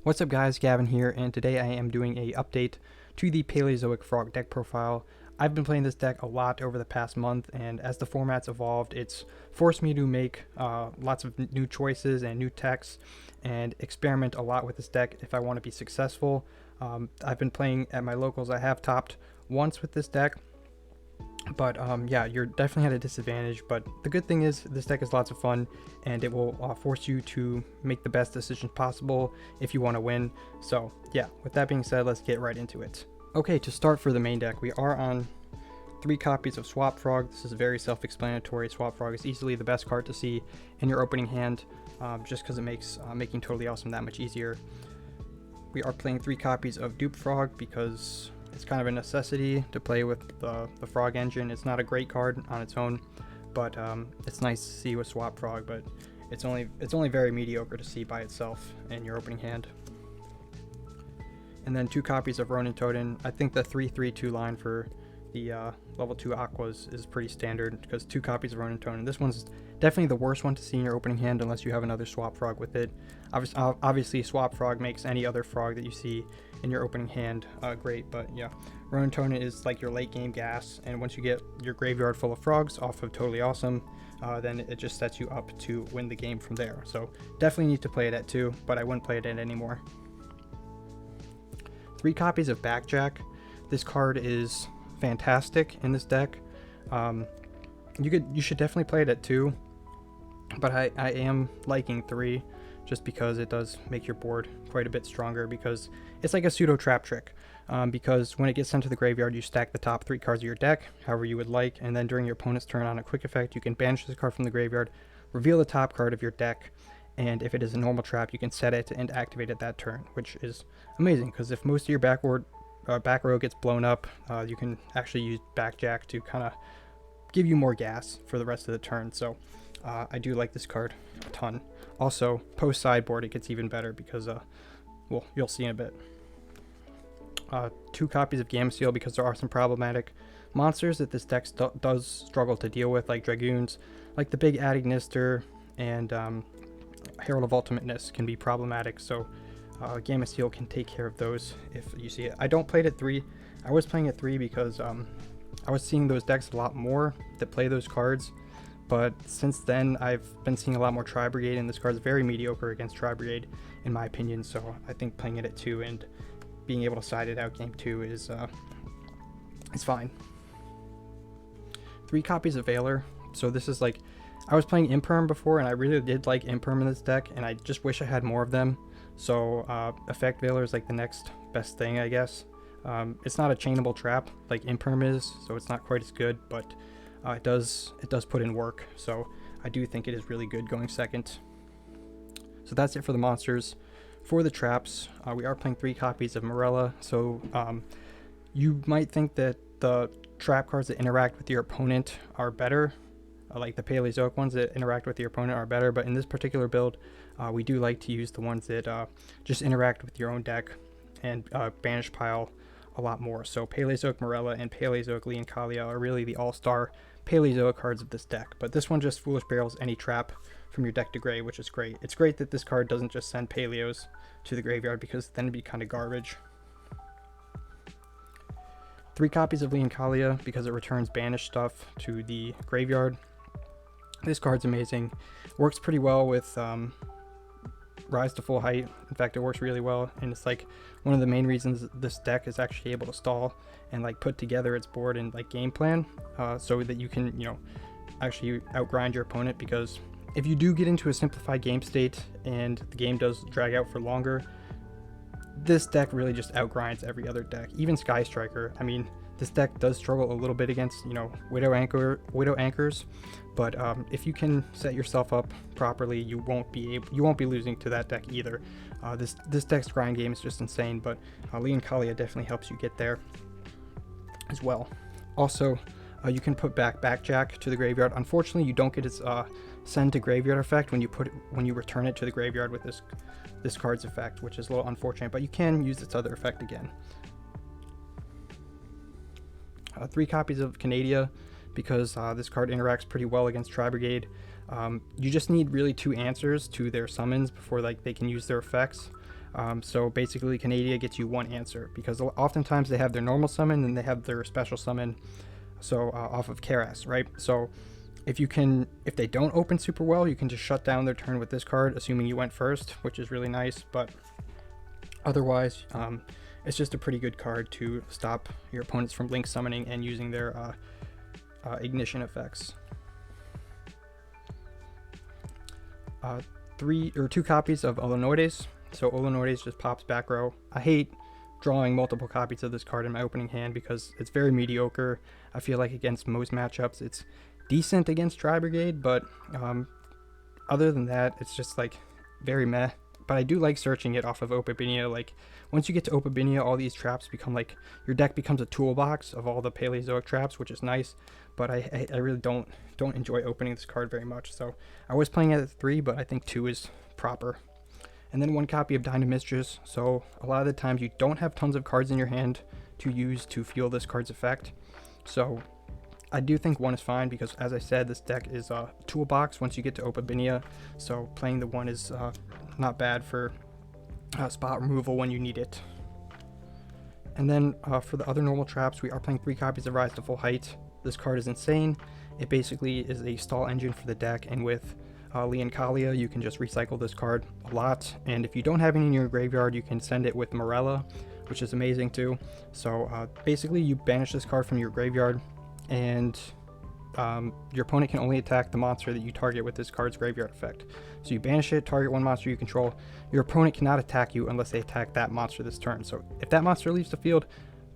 What's up guys, Gavin here, and today I am doing a update to the Paleozoic Frog deck profile. I've been playing this deck a lot over the past month, and as the format's evolved, it's forced me to make lots of new choices and new techs and experiment a lot with this deck if I want to be successful. I've been playing at my locals. I have topped once with this deck, but yeah, you're definitely at a disadvantage. But the good thing is this deck is lots of fun, and it will force you to make the best decisions possible if you want to win. So yeah, with that being said, let's get right into it. Okay, to start for the main deck, we are on 3 copies of Swap Frog. This is very self-explanatory. Swap Frog is easily the best card to see in your opening hand, just because it makes making Totally Awesome that much easier. We are playing 3 copies of Dupe Frog because it's kind of a necessity to play with the Frog engine. It's not a great card on its own, but it's nice to see with Swap Frog, but it's only very mediocre to see by itself in your opening hand. And then 2 copies of Ronin Totem. I think the 3/3/2 line for the level 2 Aquas is pretty standard because 2 copies of Ronin Totem. This one's definitely the worst one to see in your opening hand unless you have another Swap Frog with it. Obviously Swap Frog makes any other frog that you see in your opening hand great, but yeah, Ronin Totem is like your late game gas, and once you get your graveyard full of frogs off of Totally Awesome, then it just sets you up to win the game from there. So definitely need to play it at 2, but I wouldn't play it at anymore. 3 copies of Backjack. This card is fantastic in this deck. You should definitely play it at 2, but I am liking 3 just because it does make your board quite a bit stronger, because it's like a pseudo trap trick, because when it gets sent to the graveyard, you stack the top 3 cards of your deck however you would like, and then during your opponent's turn on a quick effect, you can banish this card from the graveyard, reveal the top card of your deck, and if it is a normal trap, you can set it and activate it that turn, which is amazing because if most of your back row gets blown up, you can actually use Backjack to kind of give you more gas for the rest of the turn. So I do like this card a ton. Also, post sideboard, it gets even better because, well, you'll see in a bit. 2 copies of Gameciel because there are some problematic monsters that this deck does struggle to deal with, like Dragoons, like the big Adignister, and Herald of Ultimateness can be problematic, so Gameciel can take care of those if you see it. I don't play it at 3. I was playing at 3 because I was seeing those decks a lot more that play those cards, but since then I've been seeing a lot more Tri-Brigade, and this card is very mediocre against Tri-Brigade in my opinion, so I think playing it at 2 and being able to side it out game 2 is fine. 3 copies of Veiler. So this is like, I was playing Imperm before, and I really did like Imperm in this deck, and I just wish I had more of them. So Effect Veiler is like the next best thing, I guess. It's not a chainable trap like Imperm is, so it's not quite as good, but it does put in work. So I do think it is really good going second. So that's it for the monsters. For the traps, we are playing 3 copies of Morella. So you might think that the trap cards that interact with your opponent are better, like the Paleozoic ones that interact with your opponent are better, but in this particular build, we do like to use the ones that just interact with your own deck and banish pile a lot more. So Paleozoic Morella and Paleozoic Leonkalia are really the all-star Paleozoic cards of this deck, but this one just Foolish Barrels any trap from your deck to gray, which is great. It's great that this card doesn't just send Paleos to the graveyard, because then it'd be kind of garbage. 3 copies of Leonkalia because it returns banished stuff to the graveyard. This card's amazing. Works pretty well with Rise to Full Height. In fact, it works really well, and it's like one of the main reasons this deck is actually able to stall and like put together its board and like game plan, so that you can, you know, actually outgrind your opponent, because if you do get into a simplified game state and the game does drag out for longer, this deck really just outgrinds every other deck, even Sky Striker. I mean, this deck does struggle a little bit against, you know, Widow Anchors, but if you can set yourself up properly, you won't be losing to that deck either. This deck's grind game is just insane, but Leonkalia definitely helps you get there as well. Also, you can put Backjack to the graveyard. Unfortunately, you don't get its send to graveyard effect when you return it to the graveyard with this card's effect, which is a little unfortunate, but you can use its other effect again. 3 copies of Canadia because this card interacts pretty well against Tri-Brigade. You just need really 2 answers to their summons before like they can use their effects. So basically Canadia gets you one answer, because oftentimes they have their normal summon and they have their special summon, so off of Keras, right? So if they don't open super well, you can just shut down their turn with this card, assuming you went first, which is really nice. But otherwise, it's just a pretty good card to stop your opponents from link summoning and using their ignition effects. 2 copies of Olenoides. So Olenoides just pops back row. I hate drawing multiple copies of this card in my opening hand because it's very mediocre. I feel like against most matchups it's decent against Tri-Brigade, but other than that it's just like very meh. But I do like searching it off of Opabinia. Like once you get to Opabinia, all these traps become like, your deck becomes a toolbox of all the Paleozoic traps, which is nice. But I really don't enjoy opening this card very much. So I was playing at 3, but I think 2 is proper. And then 1 copy of Dynamistress. So a lot of the times you don't have tons of cards in your hand to use to fuel this card's effect. So I do think 1 is fine because, as I said, this deck is a toolbox once you get to Opabinia. So playing the 1 is not bad for spot removal when you need it. And then for the other normal traps, we are playing 3 copies of Rise to Full Height. This card is insane. It basically is a stall engine for the deck, and with Leonkalia, you can just recycle this card a lot. And if you don't have any in your graveyard, you can send it with Morella, which is amazing too. So basically you banish this card from your graveyard, and your opponent can only attack the monster that you target with this card's graveyard effect. So you banish it, target 1 monster you control. Your opponent cannot attack you unless they attack that monster this turn. So if that monster leaves the field,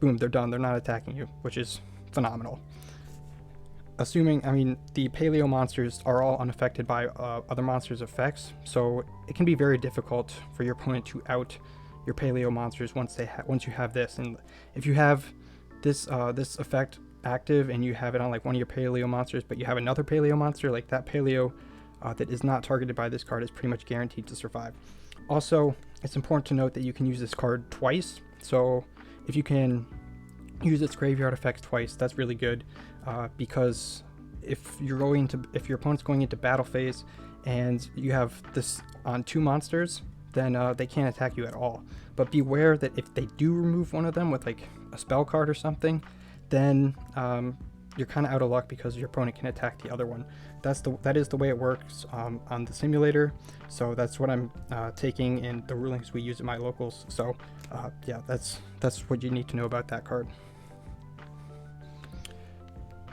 boom, they're done. They're not attacking you, which is phenomenal. Assuming, the Paleo monsters are all unaffected by other monsters' effects, so it can be very difficult for your opponent to out your Paleo monsters once you have this. And if you have this effect active and you have it on like one of your Paleo monsters, but you have another Paleo monster, like that Paleo that is not targeted by this card is pretty much guaranteed to survive. Also, it's important to note that you can use this card twice. So if you can use its graveyard effects twice, that's really good, because if your opponent's going into battle phase and you have this on 2 monsters, then they can't attack you at all. But beware that if they do remove one of them with like a spell card or something, then you're kind of out of luck because your opponent can attack the other one. That is the way it works on the simulator. So that's what I'm taking in the rulings we use at my locals. So yeah, that's what you need to know about that card.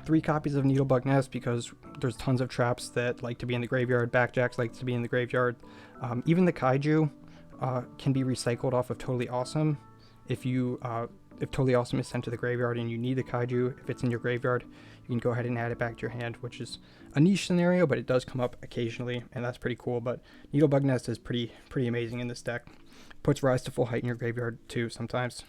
3 copies of Needlebug Nest because there's tons of traps that like to be in the graveyard. Backjacks like to be in the graveyard. Even the Kaiju can be recycled off of Totally Awesome. If Totally Awesome is sent to the graveyard and you need the Kaiju, if it's in your graveyard, you can go ahead and add it back to your hand, which is a niche scenario, but it does come up occasionally, and that's pretty cool. But Needlebug Nest is pretty amazing in this deck. Puts Rise to Full Height in your graveyard too sometimes.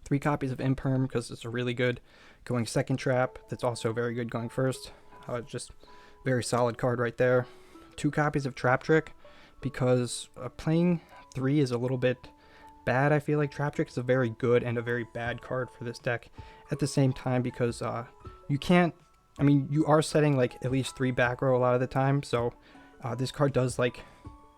3 copies of Imperm because it's a really good going second trap. That's also very good going first. Just very solid card right there. 2 copies of Trap Trick because playing 3 is a little bit bad. I feel like Trap Trick is a very good and a very bad card for this deck at the same time, because you are setting like at least 3 back row a lot of the time. So this card does like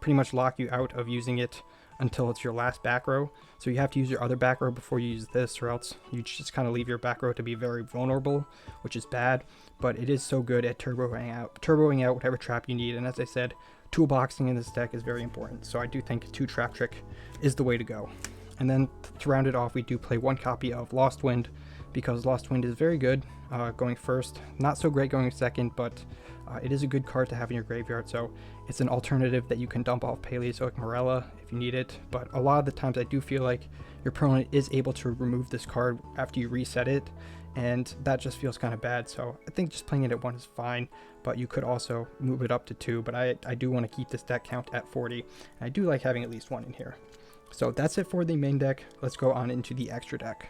pretty much lock you out of using it until it's your last back row. So you have to use your other back row before you use this, or else you just kind of leave your back row to be very vulnerable, which is bad. But it is so good at turboing out whatever trap you need. And as I said, toolboxing in this deck is very important. So I do think 2 Trap Trick is the way to go. And then to round it off, we do play 1 copy of Lost Wind because Lost Wind is very good going first. Not so great going second, but it is a good card to have in your graveyard. So it's an alternative that you can dump off Paleozoic Morella if you need it. But a lot of the times I do feel like your opponent is able to remove this card after you reset it, and that just feels kind of bad. So I think just playing it at 1 is fine, but you could also move it up to 2. But I do want to keep this deck count at 40, and I do like having at least 1 in here. So that's it for the main deck. Let's go on into the extra deck.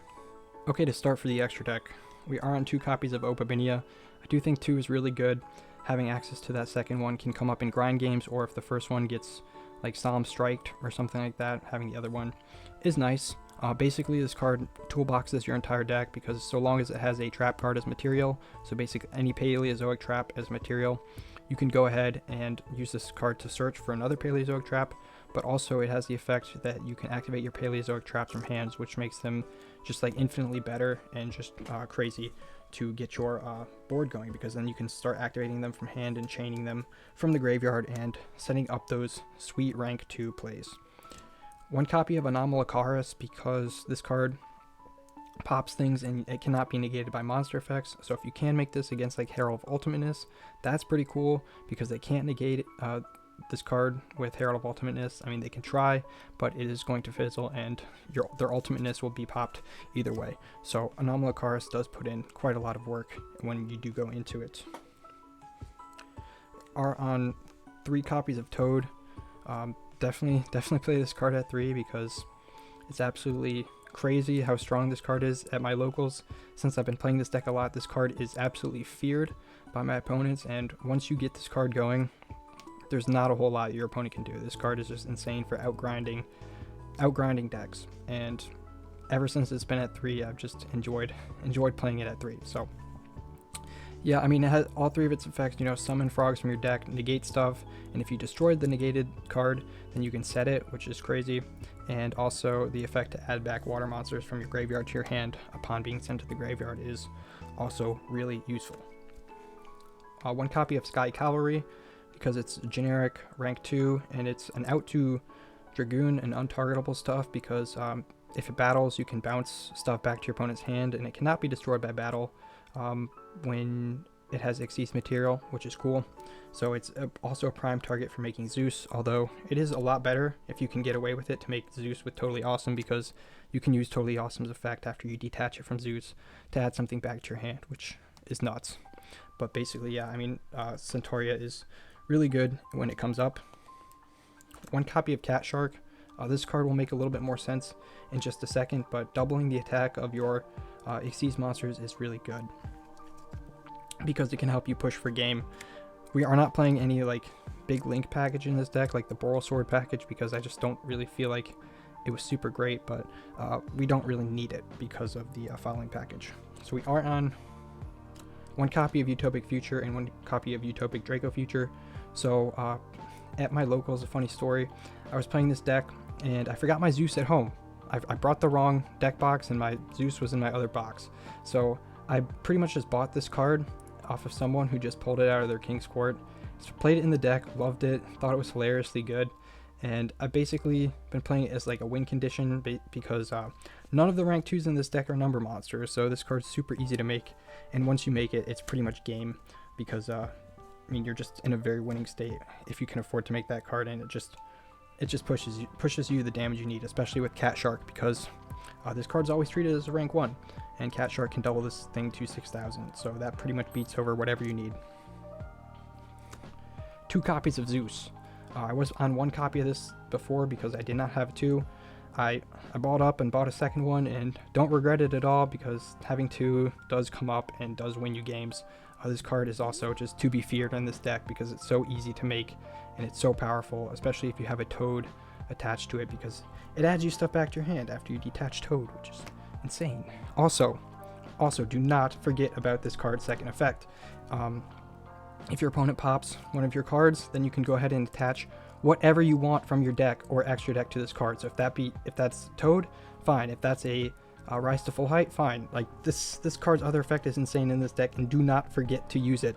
Okay, to start for the extra deck, we are on 2 copies of Opabinia. I do think 2 is really good. Having access to that second one can come up in grind games, or if the first one gets like Solemn Striked or something like that, having the other one is nice. Basically, this card toolboxes your entire deck because so long as it has a trap card as material, so basically any Paleozoic trap as material, you can go ahead and use this card to search for another Paleozoic trap, but also it has the effect that you can activate your Paleozoic traps from hands, which makes them just like infinitely better and just crazy to get your board going, because then you can start activating them from hand and chaining them from the graveyard and setting up those sweet rank 2 plays. One copy of Anomalocaris, because this card pops things and it cannot be negated by monster effects. So if you can make this against like Herald of Ultimateness, that's pretty cool, because they can't negate this card with Herald of Ultimateness. I mean, they can try, but it is going to fizzle, and their Ultimateness will be popped either way. So Anomalocaris does put in quite a lot of work when you do go into it. Are on 3 copies of Toad. Definitely play this card at 3, because it's absolutely crazy how strong this card is at my locals. Since I've been playing this deck a lot, this card is absolutely feared by my opponents, and once you get this card going, there's not a whole lot your opponent can do. This card is just insane for outgrinding decks, and ever since it's been at 3, I've just enjoyed playing it at 3. So yeah, I mean, it has all 3 of its effects. You know, summon frogs from your deck, negate stuff, and if you destroyed the negated card, then you can set it, which is crazy. And also the effect to add back water monsters from your graveyard to your hand upon being sent to the graveyard is also really useful. 1 copy of Sky Cavalry, because it's generic rank 2, and it's an out to Dragoon and untargetable stuff, because if it battles, you can bounce stuff back to your opponent's hand, and it cannot be destroyed by battle when it has Xyz material, which is cool. So it's also a prime target for making Zeus, although it is a lot better if you can get away with it to make Zeus with Totally Awesome, because you can use Totally Awesome's effect after you detach it from Zeus to add something back to your hand, which is nuts. But basically, yeah, I mean, Centauria is really good when it comes up. 1 copy of Cat Shark. This card will make a little bit more sense in just a second, but doubling the attack of your Xyz monsters is really good, because it can help you push for game. We are not playing any like big link package in this deck, like the Boral Sword package, because I just don't really feel like it was super great, but we don't really need it because of the following package. So we are on 1 copy of Utopic Future and 1 copy of Utopic Draco Future. So at my locals, a funny story, I was playing this deck and I forgot my Zeus at home. I brought the wrong deck box and my Zeus was in my other box. So I pretty much just bought this card off of someone who just pulled it out of their King's Court. So played it in the deck, loved it, thought it was hilariously good, and I've basically been playing it as like a win condition because none of the rank 2s in this deck are number monsters, so this card's super easy to make, and once you make it, it's pretty much game, because I mean, you're just in a very winning state if you can afford to make that card, and it just pushes you the damage you need, especially with Cat Shark, because this card's always treated as a rank 1, and Cat Shark can double this thing to 6,000, so that pretty much beats over whatever you need. 2 copies of Zeus. I was on 1 copy of this before because I did not have 2. I bought up and bought a second one, and don't regret it at all, because having 2 does come up and does win you games. This card is also just to be feared in this deck because it's so easy to make and it's so powerful, especially if you have a Toad attached to it, because it adds you stuff back to your hand after you detach Toad, which is insane. Also do not forget about this card's second effect. If your opponent pops one of your cards, then you can go ahead and attach whatever you want from your deck or extra deck to this card. So if that's Toad, fine. If that's a Rise to Full Height, fine. Like this card's other effect is insane in this deck, and do not forget to use it.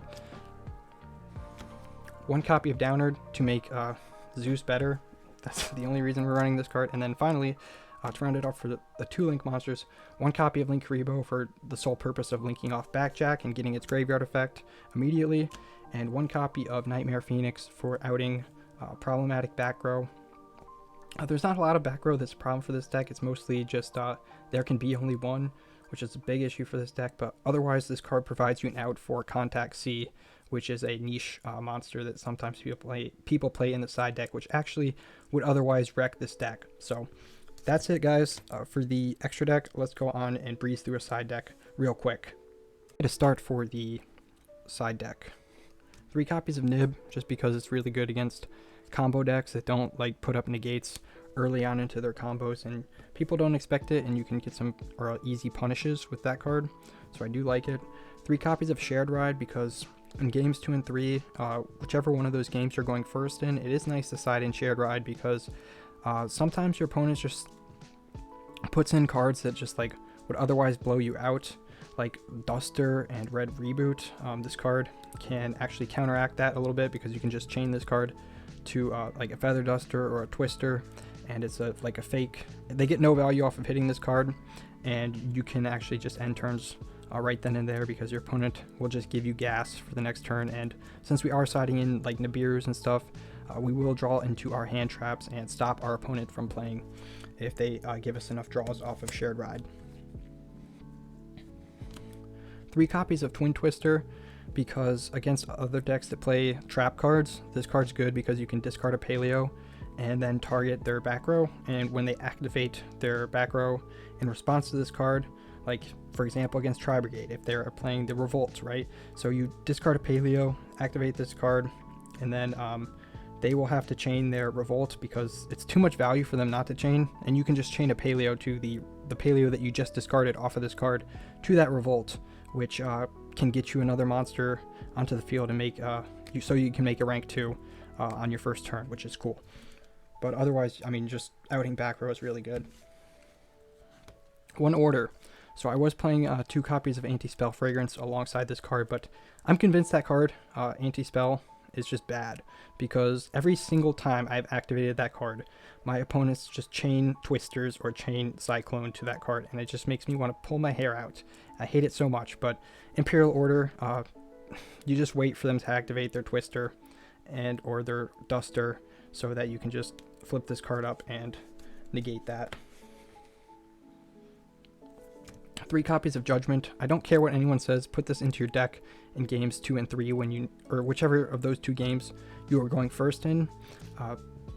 1 copy of Downard to make Zeus better. That's the only reason we're running this card. And then finally, to round it off for the 2 Link monsters, 1 copy of Linkuriboh for the sole purpose of linking off Backjack and getting its graveyard effect immediately, and 1 copy of Nightmare Phoenix for outing problematic back row. There's not a lot of back row that's a problem for this deck. It's mostly just there can be only 1, which is a big issue for this deck, but otherwise this card provides you an out for Contact C, which is a niche monster that sometimes people play in the side deck, which actually would otherwise wreck this deck. So that's it, guys, for the extra deck. Let's go on and breeze through a side deck real quick. To start for the side deck, 3 copies of Nib, just because it's really good against combo decks that don't like put up negates early on into their combos, and people don't expect it, and you can get some easy punishes with that card, so I do like it. 3 copies of Shared Ride, because In games 2 and 3, whichever one of those games you're going first in, it is nice to side in Shared Ride because sometimes your opponent just puts in cards that just like would otherwise blow you out, like Duster and Red Reboot. This card can actually counteract that a little bit because you can just chain this card to like a Feather Duster or a Twister, and it's like a fake. They get no value off of hitting this card, and you can actually just end turns right then and there because your opponent will just give you gas for the next turn. And since we are siding in like Nibiru's and stuff, we will draw into our hand traps and stop our opponent from playing if they give us enough draws off of Shared Ride. 3 copies of Twin Twister because against other decks that play trap cards, this card's good because you can discard a Paleo and then target their back row, and when they activate their back row in response to this card, like for example against Tri-Brigade, if they're playing the Revolt, right? So you discard a Paleo, activate this card, and then they will have to chain their Revolt because it's too much value for them not to chain, and you can just chain a Paleo to the Paleo that you just discarded off of this card to that Revolt, which can get you another monster onto the field and make so you can make a rank 2 on your first turn, which is cool. But otherwise, I mean, just outing back row is really good. 1 order. So I was playing 2 copies of Anti-Spell Fragrance alongside this card, but I'm convinced that card, Anti-Spell, is just bad because every single time I've activated that card, my opponents just chain Twisters or chain Cyclone to that card, and it just makes me want to pull my hair out. I hate it so much. But Imperial Order, you just wait for them to activate their Twister and or their Duster so that you can just flip this card up and negate that. 3 copies of Judgment. I don't care what anyone says, put this into your deck in games 2 and 3 when you, or whichever of those 2 games you are going first in.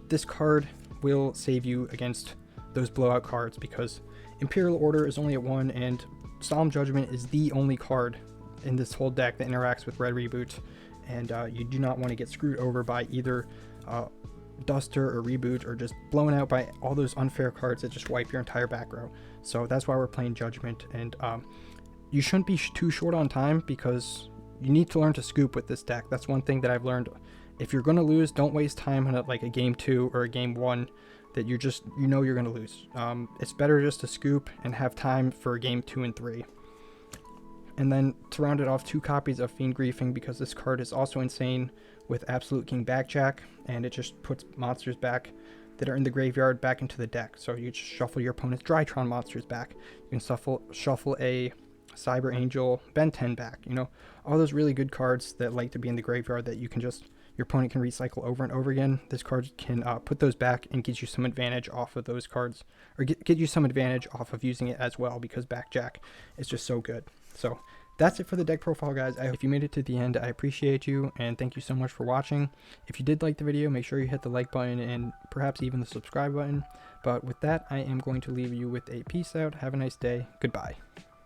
This card will save you against those blowout cards because Imperial Order is only at 1, and Solemn Judgment is the only card in this whole deck that interacts with Red Reboot, and you do not want to get screwed over by either Duster or Reboot, or just blown out by all those unfair cards that just wipe your entire back row. So that's why we're playing Judgment, and you shouldn't be too short on time because you need to learn to scoop with this deck. That's one thing that I've learned. If you're going to lose, don't waste time on like a game 2 or a game 1 that you're just, you know you're going to lose. It's better just to scoop and have time for game 2 and 3. And then to round it off, 2 copies of Fiend Griefing because this card is also insane with Absolute King Backjack, and it just puts monsters back that are in the graveyard back into the deck. So you just shuffle your opponent's Drytron monsters back. You can shuffle a Cyber Angel Ben 10 back. You know, all those really good cards that like to be in the graveyard that you can just, your opponent can recycle over and over again. This card can put those back and get you some advantage off of those cards, or get you some advantage off of using it as well because Backjack is just so good. So that's it for the deck profile, guys. If you made it to the end, I appreciate you, and thank you so much for watching. If you did like the video, make sure you hit the like button and perhaps even the subscribe button. But with that, I am going to leave you with a peace out. Have a nice day. Goodbye.